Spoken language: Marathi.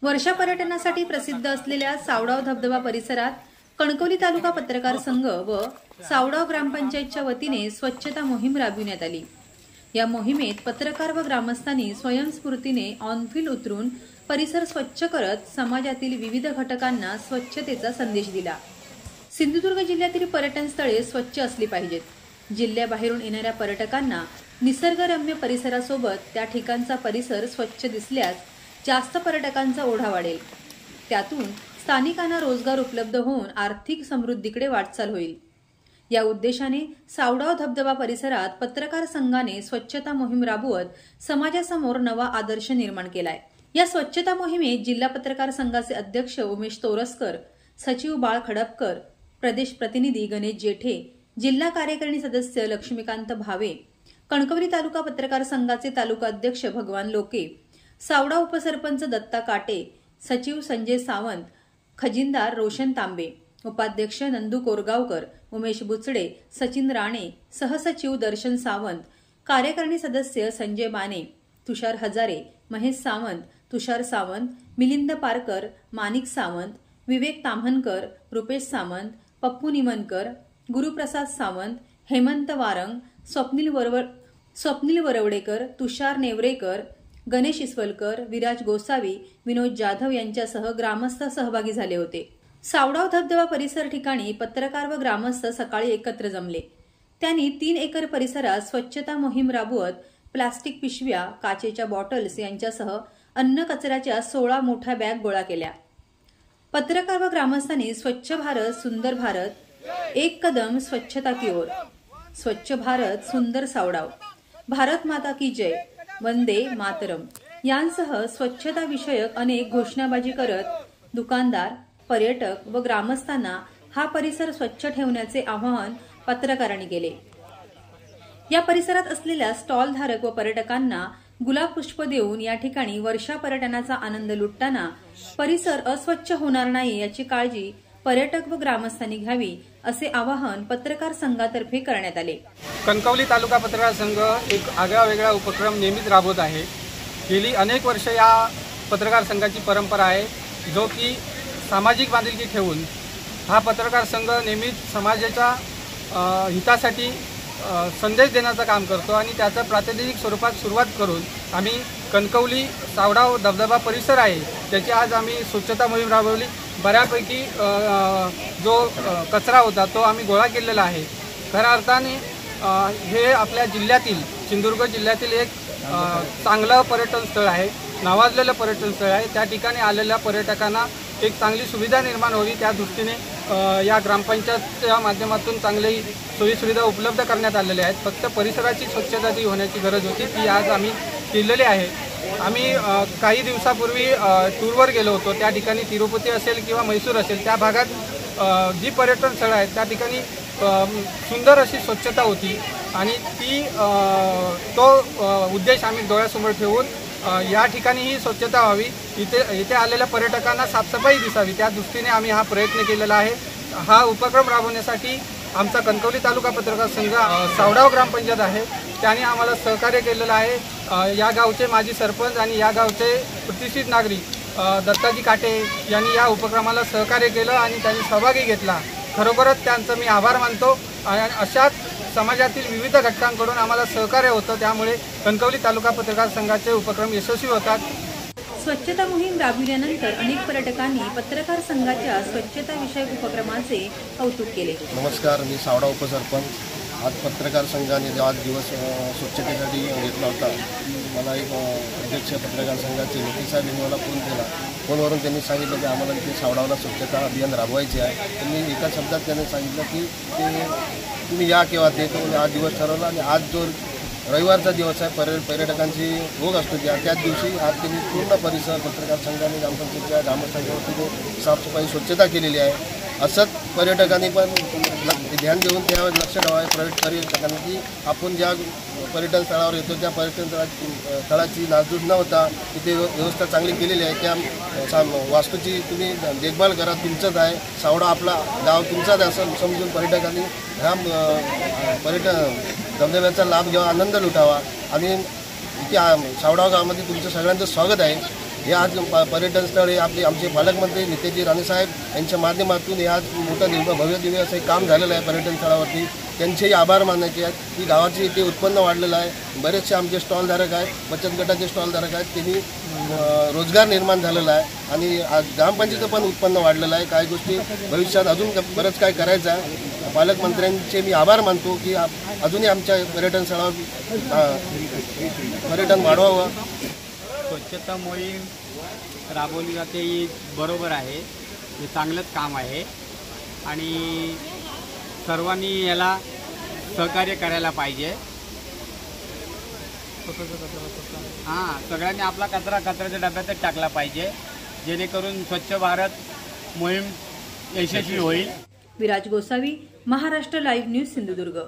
वर्षा पर्यटनासाठी प्रसिद्ध असलेल्या सावडाव धबधबा परिसरात कणकवली तालुका पत्रकार संघ व सावडाव ग्रामपंचायतच्या वतीने स्वच्छता मोहीम राबविण्यात आली। या मोहिमेत पत्रकार व ग्रामस्थांनी स्वयंस्फूर्तीने ऑनफिल्ड उतरून परिसर स्वच्छ करत समाजातील विविध घटकांना स्वच्छतेचा संदेश दिला। सिंधुदुर्ग जिल्ह्यातील पर्यटन स्थळे स्वच्छ असली पाहिजेत। जिल्ह्याबाहेरून येणाऱ्या पर्यटकांना निसर्गरम्य परिसरासोबत त्या ठिकाणचा परिसर स्वच्छ दिसल्यास जास्त पर्यटकांचा ओढा वाढेल। त्यातून स्थानिकांना रोजगार उपलब्ध होऊन आर्थिक समृद्धीकडे वाटचाल होईल। या उद्देशाने सावडाव धबधबा परिसरात पत्रकार संघाने स्वच्छता मोहीम राबवत समाजासमोर नवा आदर्श निर्माण केलाय। या स्वच्छता मोहिमेत जिल्हा पत्रकार संघाचे अध्यक्ष उमेश तोरसकर, सचिव बाळ खडपकर, प्रदेश प्रतिनिधी गणेश जेठे, जिल्हा कार्यकारिणी सदस्य लक्ष्मीकांत भावे, कणकवली तालुका पत्रकार संघाचे तालुका अध्यक्ष भगवान लोके, सावडा उपसरपंच दत्ता काटे, सचिव संजय सावंत, खजिनदार रोशन तांबे, उपाध्यक्ष नंदू कोरगावकर, उमेश बुचडे, सचिन राणे, सहसचिव दर्शन सावंत, कार्यकारिणी सदस्य संजय बाने, तुषार हजारे, महेश सावंत, तुषार सावंत, मिलिंद पारकर, माणिक सावंत, विवेक ताम्हनकर, रुपेश सावंत, पप्पू निमनकर, गुरुप्रसाद सावंत, हेमंत वारंग, स्वप्नील वरवडेकर, तुषार नेवरेकर, गणेश इसवलकर, विराज गोसावी, विनोद जाधव यांच्यासह ग्रामस्थ सहभागी झाले होते। सावडाव धबधबा परिसर ठिकाणी पत्रकार व ग्रामस्थ सकाळी एकत्र जमले। त्यांनी 3 एकर परिसरात स्वच्छता मोहीम राबवत प्लास्टिक पिशव्या, काचेच्या बॉटल्स यांच्यासह अन्न कचऱ्याच्या 16 मोठ्या बॅग गोळा केल्या। पत्रकार व ग्रामस्थांनी स्वच्छ भारत सुंदर भारत, एक कदम स्वच्छता की ओर, स्वच्छ भारत सुंदर सावडाव, भारत माता की जय, वंदे मातरम यांसह स्वच्छता विषयक अनेक घोषणाबाजी करत दुकानदार, पर्यटक व ग्रामस्थांना हा परिसर स्वच्छ ठेवण्याचे आवाहन पत्रकारांनी केले। या परिसरात असलेल्या स्टॉल धारक व पर्यटकांना गुलाब पुष्प देऊन या ठिकाणी वर्षा पर्यटनाचा आनंद लुटताना परिसर अस्वच्छ होणार नाही याची काळजी पर्यटक व ग्रामस्थांनी घ्यावी असे आवाहन पत्रकार संघातर्फे करण्यात आले। कणकवली तालुका पत्रकार संघ एक आगळा-वेगळा उपक्रम नेहमीच राबवत आहे। गेली अनेक वर्ष या पत्रकार संघाची परंपरा आहे, जो की सामाजिक बांधिलकी ठेवून हा पत्रकार संघ नेहमीच समाजाच्या हितासाठी संदेश देण्याचं काम करतो आणि त्याचा प्रातिनिधिक स्वरूपात सुरुवात करून आम्ही कणकवली सावडाव धबधबा परिसर आहे त्याची आज आम्ही स्वच्छता मोहीम राबवली। बऱ्यापैकी जो कचरा होता तो आम्ही गोळा केलेला आहे। खऱ्या अर्थाने हे आपल्या जिल्ह्यातील सिंधुदुर्ग जिल्ह्यातील एक चांगलं पर्यटन स्थळ आहे, नावाजलेलं पर्यटन स्थळ आहे। त्या ठिकाणी आलेल्या पर्यटकांना एक चांगली सुविधा निर्माण व्हावी त्या दृष्टीने या ग्रामपंचायतच्या माध्यमातून चांगली सोयीसुविधा उपलब्ध करण्यात आलेल्या आहेत। फक्त परिसराची स्वच्छता जी होण्याची गरज होती ती आज आम्ही केलेली आहे। आम्ही काही दिवसापूर्वी टूरवर गेलो होतो, त्या ठिकाणी तिरुपती असेल किंवा मैसूर असेल त्या भागात जी पर्यटन स्थळं आहेत त्या ठिकाणी सुंदर अशी स्वच्छता होती आणि तो उद्देश आम्ही डोळ्यासमोर ठेवून या ठिकाणीही स्वच्छता व्हावी, इथे आलेल्या पर्यटकांना साफसफाई दिसावी त्या दृष्टीने आम्ही हा प्रयत्न केलेला आहे। हा उपक्रम राबवण्यासाठी आमचा कणकवली तालुका पत्रकार संघ सावडाव ग्रामपंचायत आहे त्याने आम्हाला सहकार्य केलेलं आहे। या गावचे माजी सरपंच आणि या गावचे प्रतिष्ठित नागरिक दत्ताजी काटे यांनी या उपक्रमाला सहकार्य केलं आणि त्यांनी सहभागी घेतला। खरोखरच त्यांचं मी आभार मानतो। अशाच समाजातील विविध घटकांकडून आम्हाला सहकार्य होतं, त्यामुळे कणकवली तालुका पत्रकार संघाचे उपक्रम यशस्वी होतात। स्वच्छता मोहीम राबविल्यानंतर अनेक पर्यटकांनी पत्रकार संघाच्या स्वच्छता विषयक उपक्रमाचे कौतुक केले। नमस्कार, मी सावडा उपसरपंच। आज पत्रकार संघाने आज दिवस स्वच्छतेसाठी घेतला होता। मला एक अध्यक्ष पत्रकार संघाचे लोके साहेब यांनी मला फोन केला। फोनवरून त्यांनी सांगितलं की आम्हाला तिथे सावडावला स्वच्छता अभियान राबवायचे आहे। त्यांनी एका शब्दात त्यांनी सांगितलं की ते तुम्ही या केव्हा ते तो आज दिवस ठरवला आणि आज जो रविवारचा दिवस आहे पर्यटकांची ओघ असतो त्याच दिवशी आज त्यांनी पूर्ण परिसर पत्रकार संघाने ग्रामपंचायतच्या ग्रामस्थांच्या वतीने साफसफाई स्वच्छता केलेली आहे। असंच पर्यटकांनी पण ध्यान देऊन त्यावर लक्ष ठेवावे पर्यटकांनी की आपण ज्या पर्यटन स्थळावर येतो त्या पर्यटन स्थळाची नासधूस न होता तिथे व्यवस्था चांगली केलेली आहे। त्या वास्तूची तुम्ही देखभाल करा, तुमचंच आहे, सावडा आपला गाव तुमचाच असं समजून पर्यटकांनी पर्यटन धबधब्याचा लाभ घ्यावा, आनंद लुटावा आणि इथे सावडा गावामध्ये तुमचं सगळ्यांचं स्वागत आहे। हे आज पर्यटन स्थळ हे आमचे पालकमंत्री नितेशजी राणेसाहेब यांच्या माध्यमातून हे आज मोठं भव्य दिव्य असं एक काम झालेलं आहे पर्यटन स्थळावरती. त्यांचेही आभार मानायचे आहेत की गावाचे इथे उत्पन्न वाढलेलं आहे. बरेचसे आमचे स्टॉलधारक आहेत, बचत गटाचे स्टॉलधारक आहेत, त्यांनी रोजगार निर्माण झालेला आहे आणि आज ग्रामपंचायतीचं पण उत्पन्न वाढलेलं आहे. काही गोष्टी भविष्यात अजून बरंच काय करायचं आहे. पालकमंत्र्यांचे मी आभार मानतो की अजूनही आमच्या पर्यटन स्थळावर पर्यटन वाढवावं. स्वच्छता मोहीम राबवली जाते ही बरोबर आहे, हे चांगलंच काम आहे आणि सर्वांनी याला सहकार्य करायला पाहिजे. सगळ्यांनी आपला कचरा कचऱ्याच्या डब्यातच टाकला पाहिजे, जेणेकरून स्वच्छ भारत मोहीम यशस्वी होईल. Viraj Gosavi, Maharashtra live news, Sindhudurg.